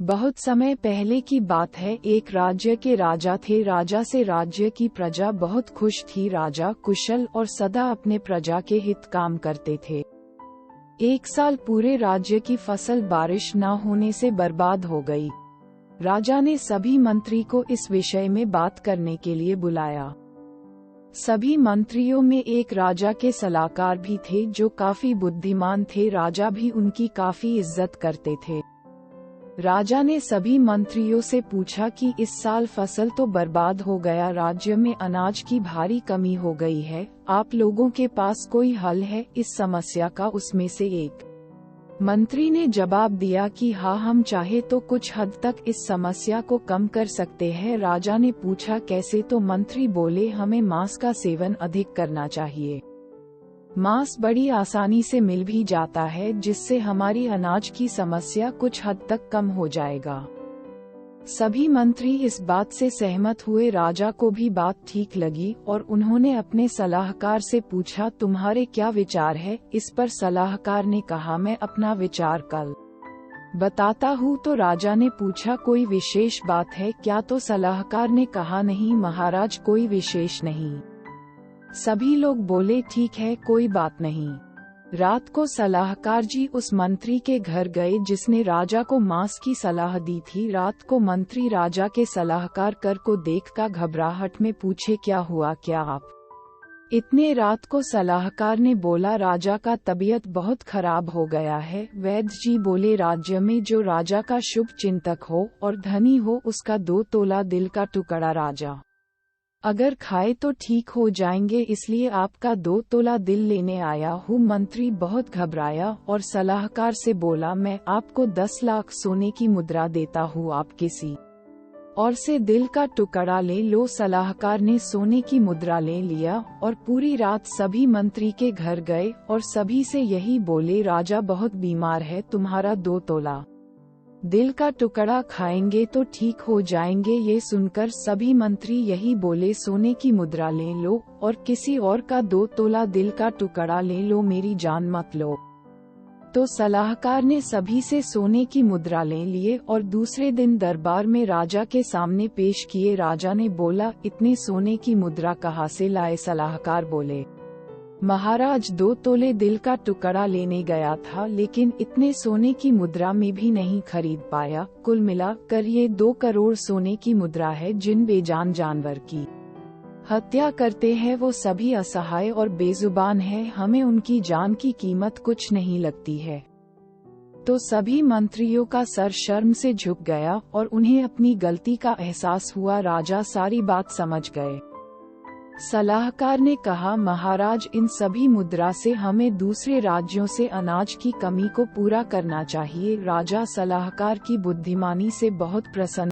बहुत समय पहले की बात है। एक राज्य के राजा थे। राजा से राज्य की प्रजा बहुत खुश थी। राजा कुशल और सदा अपने प्रजा के हित काम करते थे। एक साल पूरे राज्य की फसल बारिश न होने से बर्बाद हो गई। राजा ने सभी मंत्री को इस विषय में बात करने के लिए बुलाया। सभी मंत्रियों में एक राजा के सलाहकार भी थे जो काफी बुद्धिमान थे। राजा भी उनकी काफी इज्जत करते थे। राजा ने सभी मंत्रियों से पूछा कि इस साल फसल तो बर्बाद हो गया, राज्य में अनाज की भारी कमी हो गई है। आप लोगों के पास कोई हल है इस समस्या का? उसमें से एक मंत्री ने जवाब दिया कि हाँ, हम चाहे तो कुछ हद तक इस समस्या को कम कर सकते हैं। राजा ने पूछा कैसे? तो मंत्री बोले, हमें मांस का सेवन अधिक करना चाहिए। मांस बड़ी आसानी से मिल भी जाता है, जिससे हमारी अनाज की समस्या कुछ हद तक कम हो जाएगा। सभी मंत्री इस बात से सहमत हुए। राजा को भी बात ठीक लगी और उन्होंने अपने सलाहकार से पूछा, तुम्हारे क्या विचार है इस पर? सलाहकार ने कहा, मैं अपना विचार कल बताता हूँ। तो राजा ने पूछा, कोई विशेष बात है क्या? तो सलाहकार ने कहा, नहीं महाराज, कोई विशेष नहीं। सभी लोग बोले, ठीक है, कोई बात नहीं। रात को सलाहकार जी उस मंत्री के घर गए जिसने राजा को मांस की सलाह दी थी। रात को मंत्री राजा के सलाहकार कर को देखकर घबराहट में पूछे, क्या हुआ, क्या आप इतने रात को? सलाहकार ने बोला, राजा का तबीयत बहुत खराब हो गया है। वैद्य जी बोले, राज्य में जो राजा का शुभ चिंतक हो और धनी हो उसका 2 तोला दिल का टुकड़ा राजा अगर खाए तो ठीक हो जाएंगे, इसलिए आपका 2 तोला दिल लेने आया हूँ। मंत्री बहुत घबराया और सलाहकार से बोला, मैं आपको 10 लाख सोने की मुद्रा देता हूँ, आप किसी और से दिल का टुकड़ा ले लो। सलाहकार ने सोने की मुद्रा ले लिया और पूरी रात सभी मंत्री के घर गए और सभी से यही बोले, राजा बहुत बीमार है, तुम्हारा 2 तोला दिल का टुकड़ा खाएंगे तो ठीक हो जाएंगे। ये सुनकर सभी मंत्री यही बोले, सोने की मुद्रा ले लो और किसी और का 2 तोला दिल का टुकड़ा ले लो, मेरी जान मत लो। तो सलाहकार ने सभी से सोने की मुद्रा ले लिए और दूसरे दिन दरबार में राजा के सामने पेश किए। राजा ने बोला, इतने सोने की मुद्रा कहाँ से लाए? सलाहकार बोले, महाराज, 2 तोले दिल का टुकड़ा लेने गया था, लेकिन इतने सोने की मुद्रा में भी नहीं खरीद पाया। कुल मिलाकर ये 2 करोड़ सोने की मुद्रा है। जिन बेजान जानवर की हत्या करते हैं वो सभी असहाय और बेजुबान है, हमें उनकी जान की कीमत कुछ नहीं लगती है। तो सभी मंत्रियों का सर शर्म से झुक गया और उन्हें अपनी गलती का एहसास हुआ। राजा सारी बात समझ गए। सलाहकार ने कहा, महाराज, इन सभी मुद्रा से हमें दूसरे राज्यों से अनाज की कमी को पूरा करना चाहिए। राजा सलाहकार की बुद्धिमानी से बहुत प्रसन्न